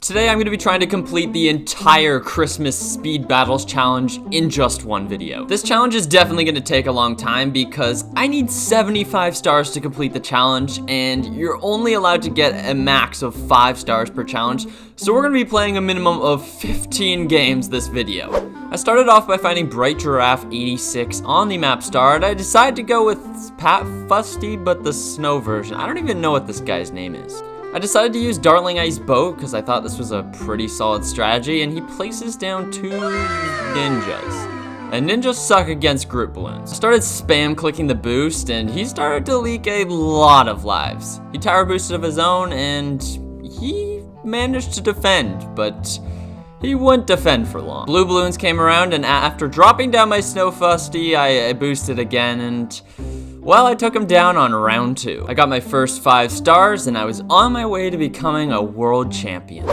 Today I'm going to be trying to complete the entire Christmas Speed Battles challenge in just one video. This challenge is definitely going to take a long time because I need 75 stars to complete the challenge, and you're only allowed to get a max of 5 stars per challenge, so we're going to be playing a minimum of 15 games this video. I started off by finding Bright Giraffe 86 on the map start. I decided to go with Pat Fusty, but the snow version. I don't even know what this guy's name is. I decided to use Dartling Ice Boat because I thought this was a pretty solid strategy, and he places down 2 ninjas. And ninjas suck against group balloons. I started spam clicking the boost, and he started to leak a lot of lives. He tower boosted of his own, and he managed to defend, but he wouldn't defend for long. Blue balloons came around, and after dropping down my Snow Fusty, I boosted again, and well, I took him down on round 2. I got my first 5 stars, and I was on my way to becoming a world champion.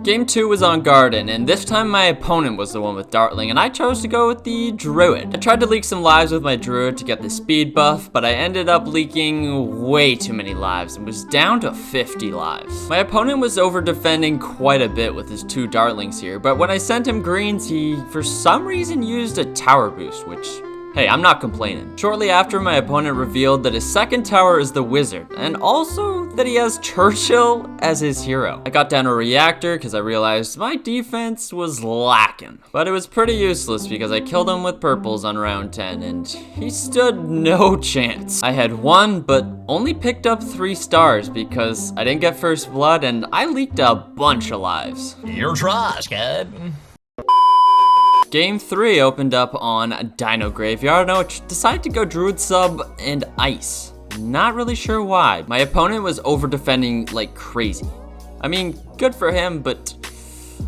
Game 2 was on Garden, and this time my opponent was the one with Dartling, and I chose to go with the Druid. I tried to leak some lives with my Druid to get the speed buff, but I ended up leaking way too many lives and was down to 50 lives. My opponent was over defending quite a bit with his 2 Dartlings here, but when I sent him greens, he for some reason used a tower boost, which, hey, I'm not complaining. Shortly after, my opponent revealed that his second tower is the Wizard, and also that he has Churchill as his hero. I got down a reactor because I realized my defense was lacking. But it was pretty useless because I killed him with purples on round 10, and he stood no chance. I had 1, but only picked up 3 stars because I didn't get first blood, and I leaked a bunch of lives. Your trash, kid. Game 3 opened up on Dino Graveyard, and I decided to go Druid Sub and Ice. Not really sure why. My opponent was over defending like crazy. I mean, good for him, but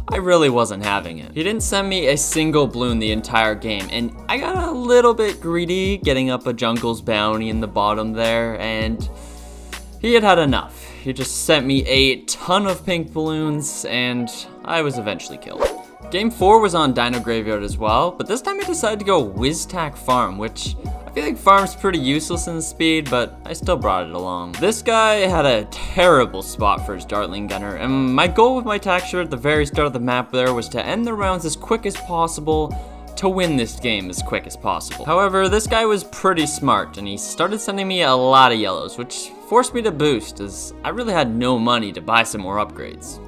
I really wasn't having it. He didn't send me a single Bloon the entire game, and I got a little bit greedy getting up a Jungle's Bounty in the bottom there, and he had had enough. He just sent me a ton of pink balloons, and I was eventually killed. Game 4 was on Dino Graveyard as well, but this time I decided to go Wiztack Farm, which I feel like Farm's pretty useless in speed, but I still brought it along. This guy had a terrible spot for his Dartling Gunner, and my goal with my texture at the very start of the map there was to end the rounds as quick as possible to win this game as quick as possible. However, this guy was pretty smart, and he started sending me a lot of yellows, which forced me to boost, as I really had no money to buy some more upgrades.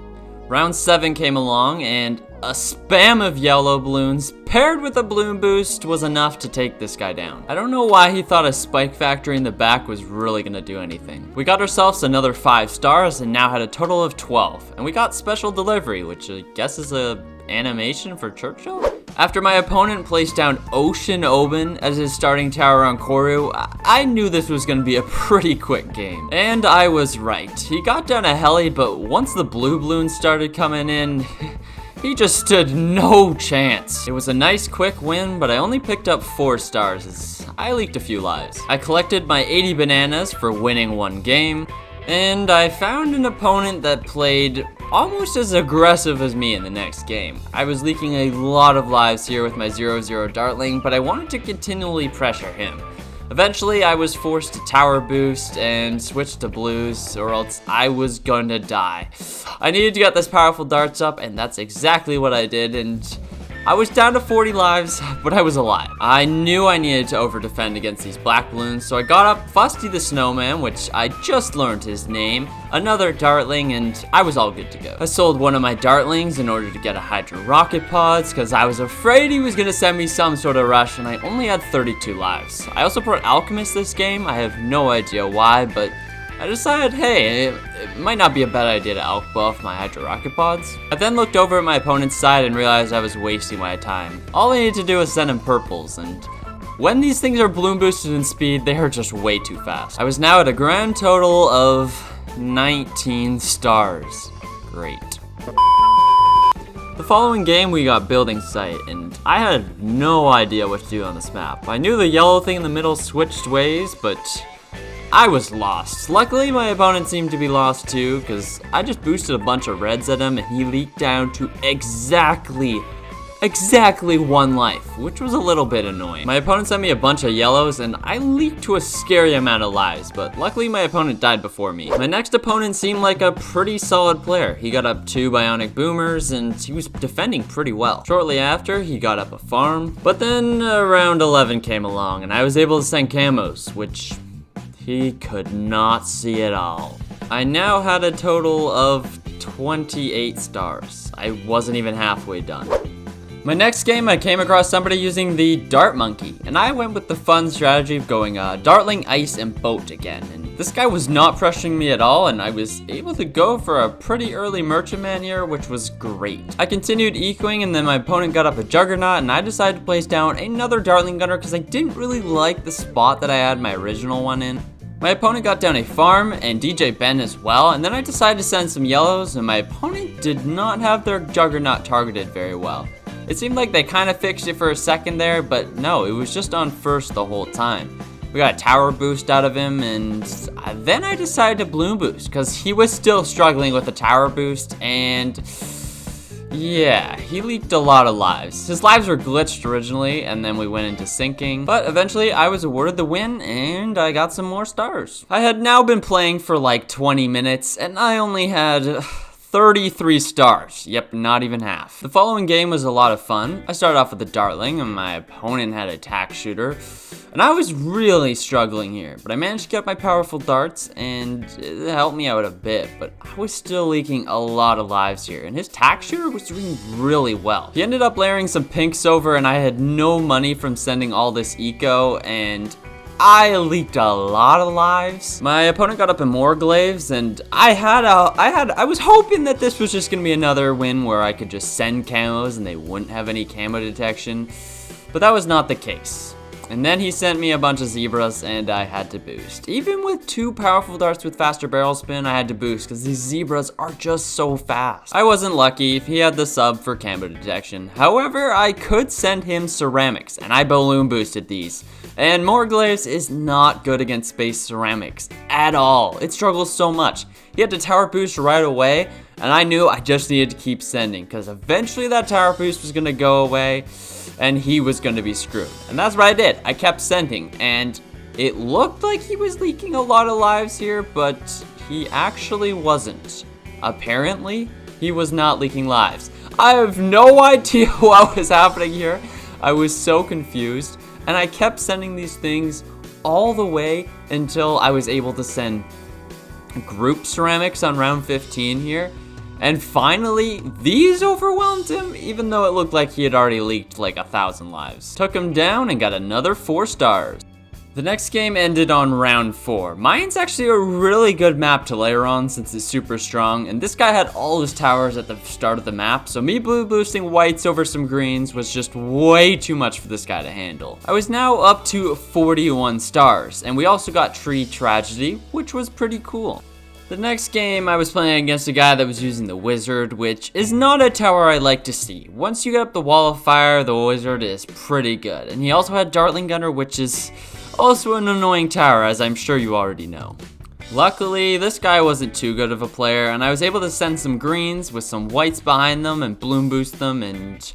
Round 7 came along, and a spam of yellow balloons paired with a balloon boost was enough to take this guy down. I don't know why he thought a spike factory in the back was really gonna do anything. We got ourselves another 5 stars and now had a total of 12. And we got special delivery, which I guess is a animation for Churchill? After my opponent placed down Ocean Oban as his starting tower on Koru, I knew this was gonna be a pretty quick game. And I was right. He got down a heli, but once the blue balloons started coming in, he just stood no chance. It was a nice quick win, but I only picked up 4 stars as I leaked a few lives. I collected my 80 bananas for winning 1 game, and I found an opponent that played almost as aggressive as me in the next game. I was leaking a lot of lives here with my 0-0 Dartling, but I wanted to continually pressure him. Eventually, I was forced to tower boost and switch to blues, or else I was gonna die. I needed to get this powerful darts up, and that's exactly what I did, and I was down to 40 lives, but I was alive. I knew I needed to over defend against these black balloons, so I got up Fusty the Snowman, which I just learned his name, another Dartling, and I was all good to go. I sold one of my Dartlings in order to get a Hydro Rocket Pods, because I was afraid he was going to send me some sort of rush, and I only had 32 lives. I also brought Alchemist this game. I have no idea why, but I decided, hey, it might not be a bad idea to Alch buff my Hydro Rocket Pods. I then looked over at my opponent's side and realized I was wasting my time. All I needed to do was send him purples, and when these things are balloon boosted in speed, they are just way too fast. I was now at a grand total of 19 stars. Great. The following game we got Building Site, and I had no idea what to do on this map. I knew the yellow thing in the middle switched ways, but I was lost. Luckily, my opponent seemed to be lost too, because I just boosted a bunch of reds at him and he leaked down to exactly exactly 1 life, which was a little bit annoying. My opponent sent me a bunch of yellows, and I leaked to a scary amount of lives, but luckily my opponent died before me. My next opponent seemed like a pretty solid player. He got up 2 bionic boomers, and he was defending pretty well. Shortly after, he got up a farm, but then round 11 came along, and I was able to send camos, which he could not see at all. I now had a total of 28 stars. I wasn't even halfway done. My next game, I came across somebody using the Dart Monkey, and I went with the fun strategy of going Dartling, Ice, and Boat again. And this guy was not pressuring me at all, and I was able to go for a pretty early Merchantman here, which was great. I continued ecoing, and then my opponent got up a Juggernaut, and I decided to place down another Dartling Gunner because I didn't really like the spot that I had my original one in. My opponent got down a farm and DJ Ben as well, and then I decided to send some yellows, and my opponent did not have their Juggernaut targeted very well. It seemed like they kind of fixed it for a second there, but no, it was just on first the whole time. We got a tower boost out of him, and then I decided to Bloon boost, because he was still struggling with the tower boost, and yeah, he leaked a lot of lives. His lives were glitched originally, and then we went into sinking, but eventually I was awarded the win, and I got some more stars. I had now been playing for like 20 minutes, and I only had 33 stars. Yep, not even half. The following game was a lot of fun. I started off with the Dartling, and my opponent had a tack shooter. And I was really struggling here, but I managed to get my powerful darts, and it helped me out a bit, but I was still leaking a lot of lives here, and his tack shooter was doing really well. He ended up layering some pinks over, and I had no money from sending all this eco, and I leaked a lot of lives. My opponent got up in more glaives, and I was hoping that this was just gonna be another win where I could just send camos and they wouldn't have any camo detection, but that was not the case. And then he sent me a bunch of zebras, and I had to boost. Even with 2 powerful darts with faster barrel spin, I had to boost because these zebras are just so fast. I wasn't lucky. He had the sub for camo detection. However, I could send him ceramics, and I balloon boosted these. And Morglaives is not good against space ceramics at all. It struggles so much. He had to tower boost right away, and I knew I just needed to keep sending because eventually that tower boost was gonna go away, and he was going to be screwed. And that's what I did. I kept sending, and it looked like he was leaking a lot of lives here, but he actually wasn't. Apparently, he was not leaking lives. I have no idea what was happening here. I was so confused, and I kept sending these things all the way until I was able to send group ceramics on round 15 here. And finally, these overwhelmed him, even though it looked like he had already leaked like 1,000 lives. Took him down and got another 4 stars. The next game ended on round 4. Mine's actually a really good map to layer on since it's super strong, and this guy had all his towers at the start of the map, so me blue boosting whites over some greens was just way too much for this guy to handle. I was now up to 41 stars, and we also got Tree Tragedy, which was pretty cool. The next game, I was playing against a guy that was using the Wizard, which is not a tower I like to see. Once you get up the Wall of Fire, the Wizard is pretty good. And he also had Dartling Gunner, which is also an annoying tower, as I'm sure you already know. Luckily, this guy wasn't too good of a player, and I was able to send some greens with some whites behind them and bloom boost them, and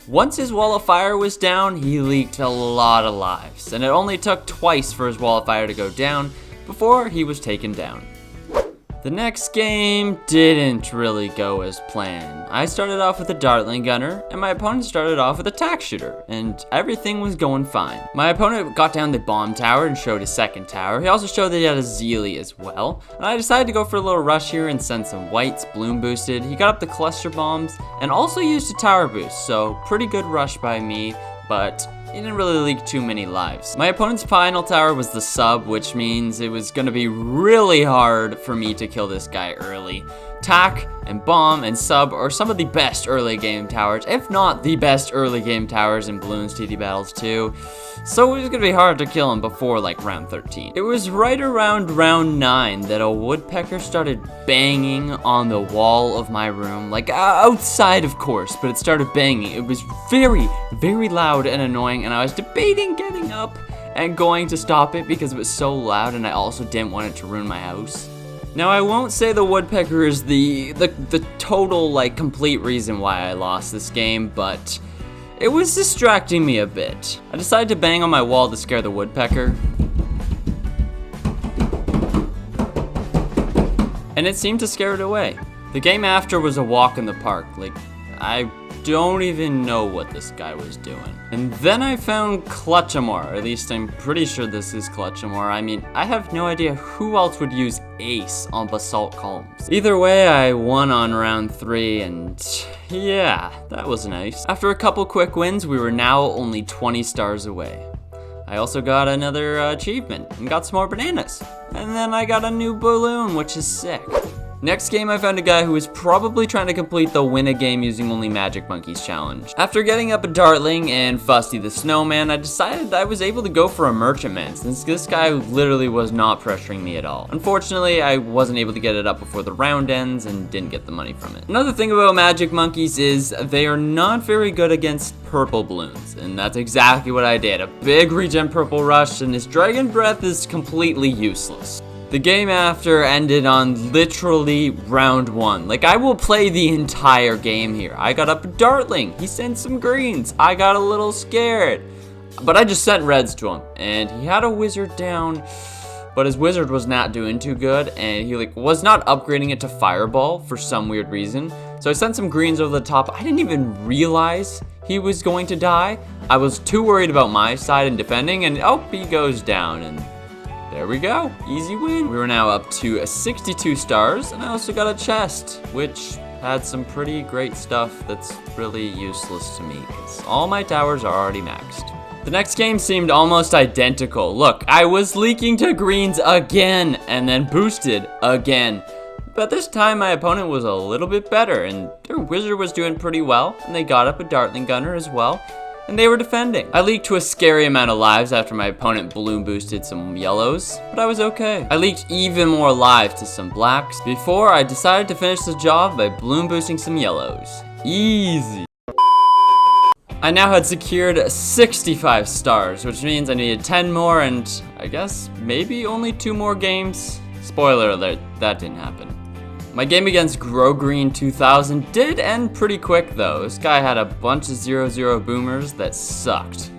once his Wall of Fire was down, he leaked a lot of lives. And it only took twice for his Wall of Fire to go down before he was taken down. The next game didn't really go as planned. I started off with a Dartling Gunner, and my opponent started off with a Tack Shooter, and everything was going fine. My opponent got down the bomb tower and showed his second tower. He also showed that he had a Zeely as well, and I decided to go for a little rush here and send some whites, bloom boosted. He got up the cluster bombs, and also used a tower boost, so pretty good rush by me, but he didn't really leak too many lives. My opponent's final tower was the sub, which means it was going to be really hard for me to kill this guy early. Tack and bomb and sub are some of the best early game towers, if not the best early game towers in Bloons TD Battles 2. So it was going to be hard to kill him before like round 13. It was right around round 9 that a woodpecker started banging on the wall of my room, like outside of course, but it started banging. It was very, very loud and annoying, and I was debating getting up and going to stop it because it was so loud, and I also didn't want it to ruin my house. Now, I won't say the woodpecker is the total, like, complete reason why I lost this game, but it was distracting me a bit. I decided to bang on my wall to scare the woodpecker. And it seemed to scare it away. The game after was a walk in the park. Like, I don't even know what this guy was doing. And then I found Clutchamore, or at least I'm pretty sure this is Clutchamore. I mean, I have no idea who else would use Ace on basalt columns. Either way, I won on round 3, and yeah, that was nice. After a couple quick wins, we were now only 20 stars away. I also got another achievement and got some more bananas. And then I got a new balloon, which is sick. Next game, I found a guy who was probably trying to complete the win a game using only Magic Monkeys challenge. After getting up a Dartling and Fusty the Snowman, I decided I was able to go for a Merchantman, since this guy literally was not pressuring me at all. Unfortunately, I wasn't able to get it up before the round ends and didn't get the money from it. Another thing about Magic Monkeys is they are not very good against purple balloons, and that's exactly what I did. A big regen purple rush, and his Dragon Breath is completely useless. The game after ended on literally round 1. Like, I will play the entire game here. I got up a Dartling. He sent some greens. I got a little scared. But I just sent reds to him. And he had a wizard down. But his wizard was not doing too good. And he was not upgrading it to fireball for some weird reason. So I sent some greens over the top. I didn't even realize he was going to die. I was too worried about my side and defending. And oh, he goes down. And there we go, easy win. We were now up to 62 stars, and I also got a chest, which had some pretty great stuff that's really useless to me, because all my towers are already maxed. The next game seemed almost identical. Look, I was leaking to greens again, and then boosted again. But this time my opponent was a little bit better, and their wizard was doing pretty well, and they got up a Dartling Gunner as well. And they were defending. I leaked to a scary amount of lives after my opponent balloon boosted some yellows, but I was okay. I leaked even more lives to some blacks before I decided to finish the job by balloon boosting some yellows. Easy. I now had secured 65 stars, which means I needed 10 more and I guess maybe only 2 more games. Spoiler alert, that didn't happen. My game against Grow Green 2000 did end pretty quick though. This guy had a bunch of 0-0 boomers that sucked.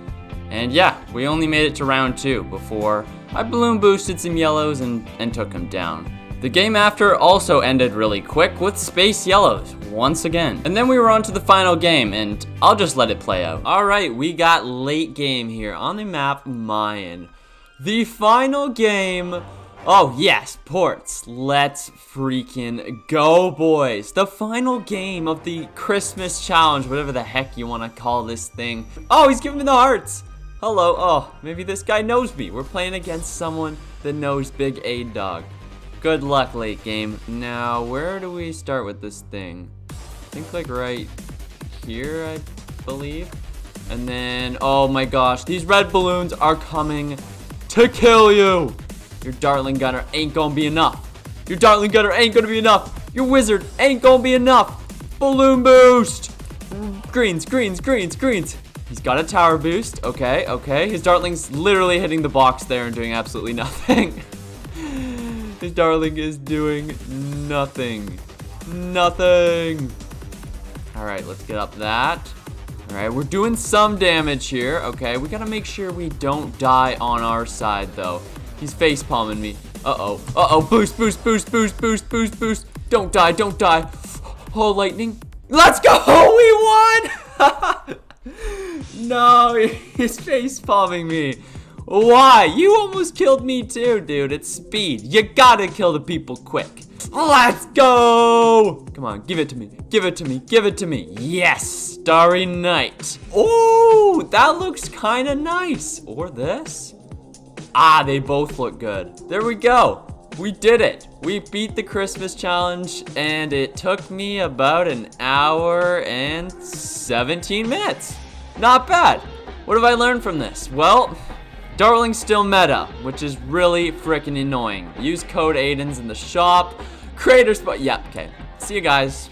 And yeah, we only made it to round 2 before I balloon boosted some yellows and took him down. The game after also ended really quick with space yellows once again. And then we were on to the final game, and I'll just let it play out. Alright, we got late game here on the map Mayan. The final game. Oh yes, ports. Let's freaking go, boys. The final game of the Christmas challenge, whatever the heck you want to call this thing. Oh, he's giving me the hearts. Hello. Oh, maybe this guy knows me. We're playing against someone that knows Big Aid Dog. Good luck, late game. Now, where do we start with this thing? I think like right here, I believe. And then, oh my gosh, these red balloons are coming to kill you. Your Dartling Gunner ain't gonna be enough. Your Dartling Gunner ain't gonna be enough. Your wizard ain't gonna be enough. Balloon boost. Greens, greens, greens, greens. He's got a tower boost. Okay, okay. His Dartling's literally hitting the box there and doing absolutely nothing. His Dartling is doing nothing. Nothing. All right, let's get up that. All right, we're doing some damage here. Okay, we gotta make sure we don't die on our side though. He's face palming me. Uh-oh. Uh-oh. Boost, boost, boost, boost, boost, boost, boost. Don't die, don't die. Oh, lightning. Let's go! We won! No, he's face palming me. Why? You almost killed me too, dude. It's speed. You gotta kill the people quick. Let's go! Come on, give it to me. Give it to me. Give it to me. Yes! Starry Night. Oh, that looks kind of nice. Or this. Ah, they both look good. There we go. We did it. We beat the Christmas challenge, and it took me about an hour and 17 minutes. Not bad. What have I learned from this? Well, Dartling's still meta, which is really freaking annoying. Use code Aidens in the shop. Creator spot. Yeah, okay. See you guys.